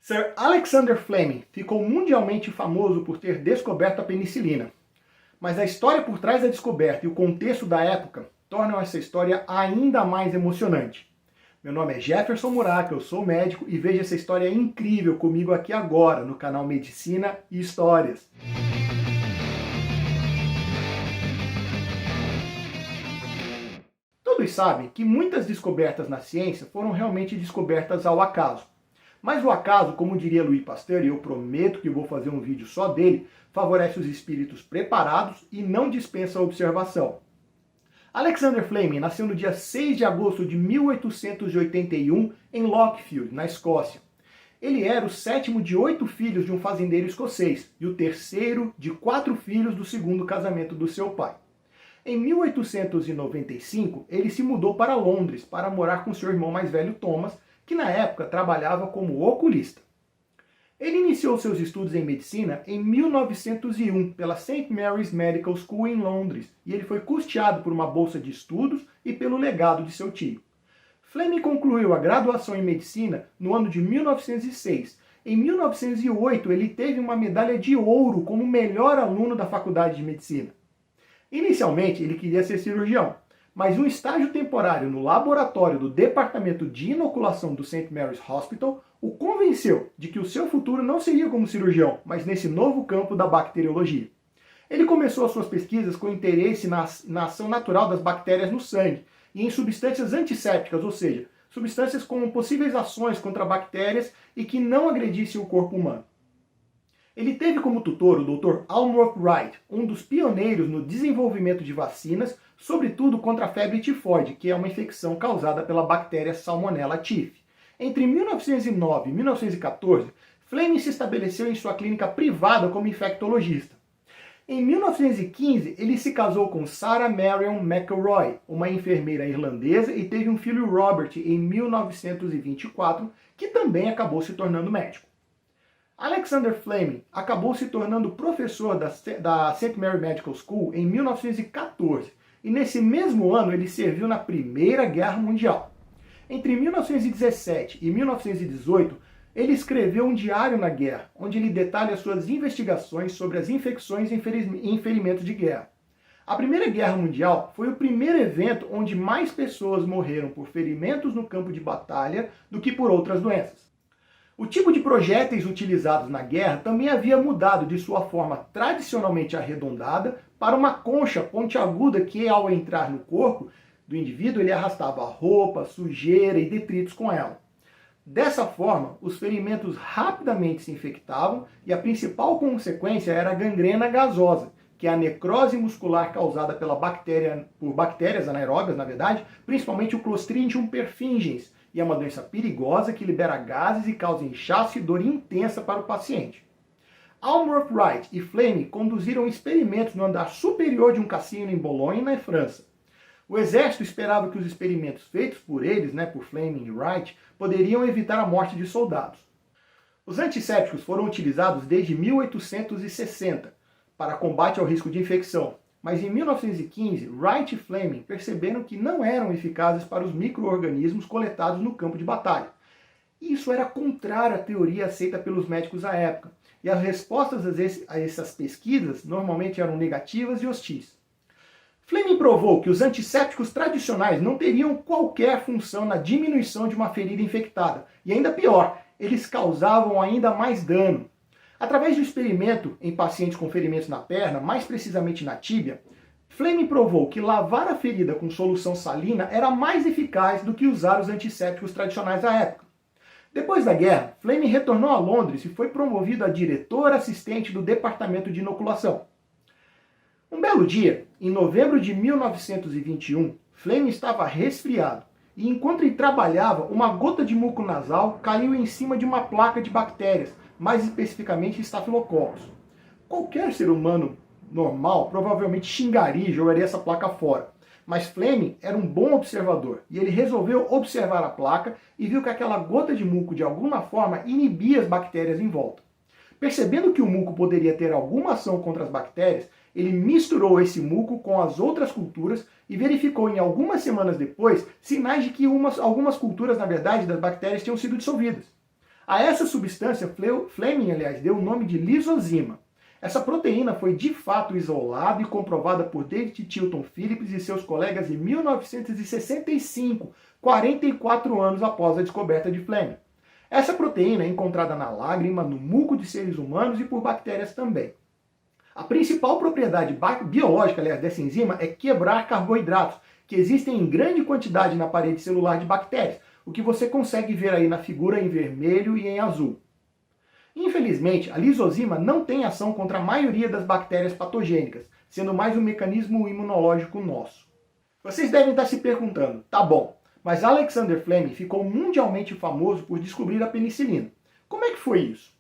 Sir Alexander Fleming ficou mundialmente famoso por ter descoberto a penicilina. Mas a história por trás da descoberta e o contexto da época tornam essa história ainda mais emocionante. Meu nome é Jefferson Muraca, eu sou médico e vejo essa história incrível comigo aqui agora no canal Medicina e Histórias. Todos sabem que muitas descobertas na ciência foram realmente descobertas ao acaso. Mas o acaso, como diria Louis Pasteur, e eu prometo que vou fazer um vídeo só dele, favorece os espíritos preparados e não dispensa a observação. Alexander Fleming nasceu no dia 6 de agosto de 1881 em Lockfield, na Escócia. Ele era o sétimo de 8 filhos de um fazendeiro escocês e o terceiro de 4 filhos do segundo casamento do seu pai. Em 1895, ele se mudou para Londres para morar com seu irmão mais velho Thomas, que na época trabalhava como oculista. Ele iniciou seus estudos em medicina em 1901 pela St. Mary's Medical School em Londres, e ele foi custeado por uma bolsa de estudos e pelo legado de seu tio. Fleming concluiu a graduação em medicina no ano de 1906. Em 1908, ele teve uma medalha de ouro como melhor aluno da faculdade de medicina. Inicialmente, ele queria ser cirurgião, mas um estágio temporário no laboratório do Departamento de Inoculação do St. Mary's Hospital o convenceu de que o seu futuro não seria como cirurgião, mas nesse novo campo da bacteriologia. Ele começou as suas pesquisas com interesse na ação natural das bactérias no sangue e em substâncias antissépticas, ou seja, substâncias com possíveis ações contra bactérias e que não agredissem o corpo humano. Ele teve como tutor o Dr. Almroth Wright, um dos pioneiros no desenvolvimento de vacinas, sobretudo contra a febre tifoide, que é uma infecção causada pela bactéria Salmonella typhi. Entre 1909 e 1914, Fleming se estabeleceu em sua clínica privada como infectologista. Em 1915, ele se casou com Sarah Marion McElroy, uma enfermeira irlandesa, e teve um filho Robert em 1924, que também acabou se tornando médico. Alexander Fleming acabou se tornando professor da St. Mary Medical School em 1914, e nesse mesmo ano ele serviu na Primeira Guerra Mundial. Entre 1917 e 1918, ele escreveu um diário na guerra, onde ele detalha suas investigações sobre as infecções e ferimentos de guerra. A Primeira Guerra Mundial foi o primeiro evento onde mais pessoas morreram por ferimentos no campo de batalha do que por outras doenças. O tipo de projéteis utilizados na guerra também havia mudado de sua forma tradicionalmente arredondada para uma concha pontiaguda que, ao entrar no corpo do indivíduo, ele arrastava roupa, sujeira e detritos com ela. Dessa forma, os ferimentos rapidamente se infectavam e a principal consequência era a gangrena gasosa, que é a necrose muscular causada por bactérias anaeróbias, na verdade, principalmente o Clostridium perfringens, e é uma doença perigosa que libera gases e causa inchaço e dor intensa para o paciente. Almroth Wright e Fleming conduziram experimentos no andar superior de um cassino em Boulogne, na França. O exército esperava que os experimentos feitos por eles, por Fleming e Wright, poderiam evitar a morte de soldados. Os antissépticos foram utilizados desde 1860 para combate ao risco de infecção, mas em 1915, Wright e Fleming perceberam que não eram eficazes para os micro-organismos coletados no campo de batalha. Isso era contrário à teoria aceita pelos médicos à época, e as respostas a essas pesquisas normalmente eram negativas e hostis. Fleming provou que os antissépticos tradicionais não teriam qualquer função na diminuição de uma ferida infectada, e ainda pior, eles causavam ainda mais dano. Através do experimento em pacientes com ferimentos na perna, mais precisamente na tíbia, Fleming provou que lavar a ferida com solução salina era mais eficaz do que usar os antissépticos tradicionais à época. Depois da guerra, Fleming retornou a Londres e foi promovido a diretor assistente do Departamento de Inoculação. Um belo dia, em novembro de 1921, Fleming estava resfriado e, enquanto ele trabalhava, uma gota de muco nasal caiu em cima de uma placa de bactérias, mais especificamente Staphylococcus. Qualquer ser humano normal provavelmente xingaria e jogaria essa placa fora. Mas Fleming era um bom observador e ele resolveu observar a placa e viu que aquela gota de muco de alguma forma inibia as bactérias em volta. Percebendo que o muco poderia ter alguma ação contra as bactérias, ele misturou esse muco com as outras culturas e verificou em algumas semanas depois sinais de que algumas culturas, na verdade, das bactérias tinham sido dissolvidas. A essa substância, Fleming, aliás, deu o nome de lisozima. Essa proteína foi de fato isolada e comprovada por David Tilton Phillips e seus colegas em 1965, 44 anos após a descoberta de Fleming. Essa proteína é encontrada na lágrima, no muco de seres humanos e por bactérias também. A principal propriedade biológica, aliás, dessa enzima é quebrar carboidratos, que existem em grande quantidade na parede celular de bactérias, o que você consegue ver aí na figura em vermelho e em azul. Infelizmente, a lisozima não tem ação contra a maioria das bactérias patogênicas, sendo mais um mecanismo imunológico nosso. Vocês devem estar se perguntando, tá bom, mas Alexander Fleming ficou mundialmente famoso por descobrir a penicilina. Como é que foi isso?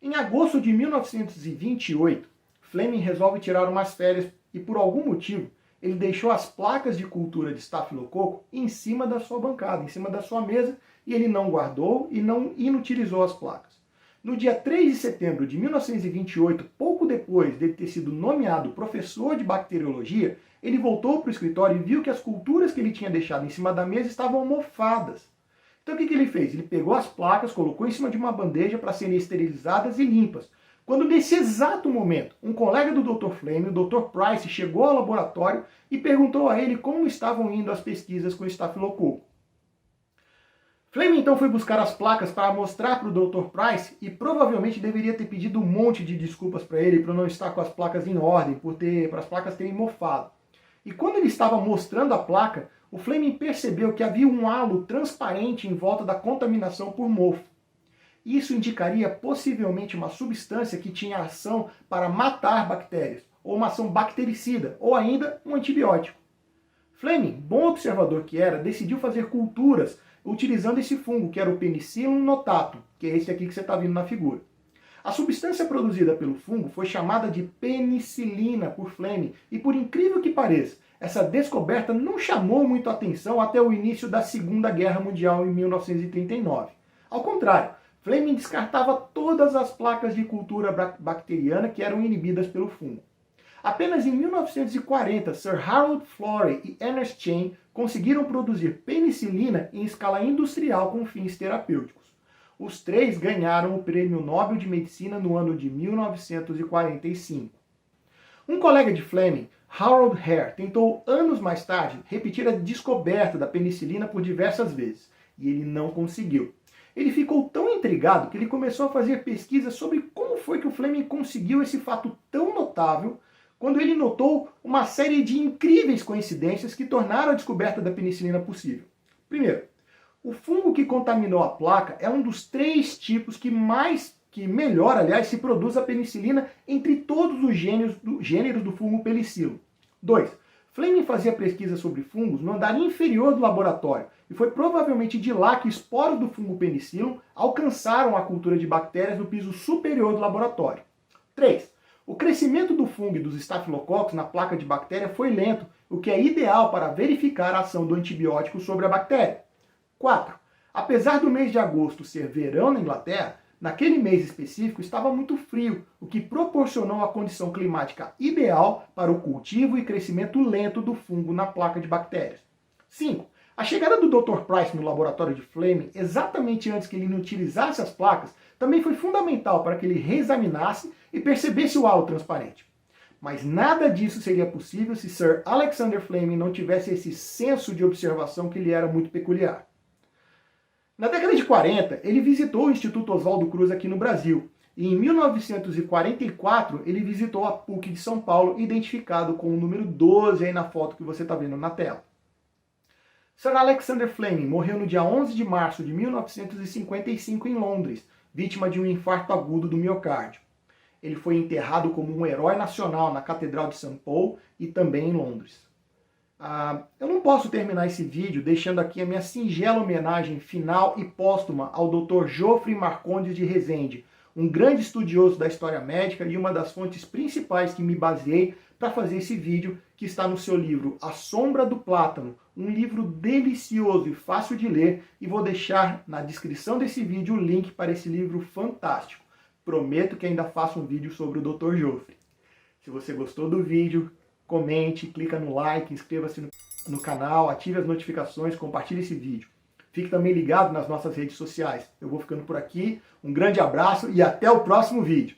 Em agosto de 1928, Fleming resolve tirar umas férias e, por algum motivo, ele deixou as placas de cultura de estafilococo em cima da sua bancada, em cima da sua mesa, e ele não guardou e não inutilizou as placas. No dia 3 de setembro de 1928, pouco depois de ter sido nomeado professor de bacteriologia, ele voltou para o escritório e viu que as culturas que ele tinha deixado em cima da mesa estavam mofadas. Então o que ele fez? Ele pegou as placas, colocou em cima de uma bandeja para serem esterilizadas e limpas. Quando nesse exato momento, um colega do Dr. Fleming, o Dr. Price, chegou ao laboratório e perguntou a ele como estavam indo as pesquisas com estafilococo. Fleming então foi buscar as placas para mostrar para o Dr. Price e provavelmente deveria ter pedido um monte de desculpas para ele por não estar com as placas em ordem, para as placas terem mofado. E quando ele estava mostrando a placa, o Fleming percebeu que havia um halo transparente em volta da contaminação por mofo. Isso indicaria possivelmente uma substância que tinha ação para matar bactérias, ou uma ação bactericida, ou ainda um antibiótico. Fleming, bom observador que era, decidiu fazer culturas utilizando esse fungo, que era o Penicillium notatum, que é esse aqui que você está vendo na figura. A substância produzida pelo fungo foi chamada de penicilina por Fleming, e por incrível que pareça, essa descoberta não chamou muito a atenção até o início da Segunda Guerra Mundial em 1939. Ao contrário, Fleming descartava todas as placas de cultura bacteriana que eram inibidas pelo fungo. Apenas em 1940, Sir Harold Florey e Ernest Chain conseguiram produzir penicilina em escala industrial com fins terapêuticos. Os três ganharam o Prêmio Nobel de Medicina no ano de 1945. Um colega de Fleming, Harold Hare, tentou anos mais tarde repetir a descoberta da penicilina por diversas vezes, e ele não conseguiu. Ele ficou tão intrigado que ele começou a fazer pesquisas sobre como foi que o Fleming conseguiu esse fato tão notável, quando ele notou uma série de incríveis coincidências que tornaram a descoberta da penicilina possível. Primeiro, o fungo que contaminou a placa é um dos 3 tipos que melhor, aliás, se produz a penicilina entre todos os gêneros do fungo penicillium. 2. Fleming fazia pesquisa sobre fungos no andar inferior do laboratório, e foi provavelmente de lá que esporos do fungo penicillium alcançaram a cultura de bactérias no piso superior do laboratório. 3. O crescimento do fungo e dos estafilococos na placa de bactéria foi lento, o que é ideal para verificar a ação do antibiótico sobre a bactéria. 4. Apesar do mês de agosto ser verão na Inglaterra, naquele mês específico estava muito frio, o que proporcionou a condição climática ideal para o cultivo e crescimento lento do fungo na placa de bactérias. 5. A chegada do Dr. Price no laboratório de Fleming, exatamente antes que ele inutilizasse as placas, também foi fundamental para que ele reexaminasse e percebesse o halo transparente. Mas nada disso seria possível se Sir Alexander Fleming não tivesse esse senso de observação que lhe era muito peculiar. Na década de 40, ele visitou o Instituto Oswaldo Cruz aqui no Brasil, e em 1944 ele visitou a PUC de São Paulo, identificado com o número 12 aí na foto que você está vendo na tela. Sir Alexander Fleming morreu no dia 11 de março de 1955 em Londres, vítima de um infarto agudo do miocárdio. Ele foi enterrado como um herói nacional na Catedral de St. Paul e também em Londres. Eu não posso terminar esse vídeo deixando aqui a minha singela homenagem final e póstuma ao Dr. Geoffrey Marcondes de Rezende, um grande estudioso da história médica e uma das fontes principais que me baseei para fazer esse vídeo, que está no seu livro A Sombra do Plátano, um livro delicioso e fácil de ler, e vou deixar na descrição desse vídeo o link para esse livro fantástico. Prometo que ainda faço um vídeo sobre o Dr. Geoffrey. Se você gostou do vídeo, comente, clica no like, inscreva-se no canal, ative as notificações, compartilhe esse vídeo. Fique também ligado nas nossas redes sociais. Eu vou ficando por aqui, um grande abraço e até o próximo vídeo.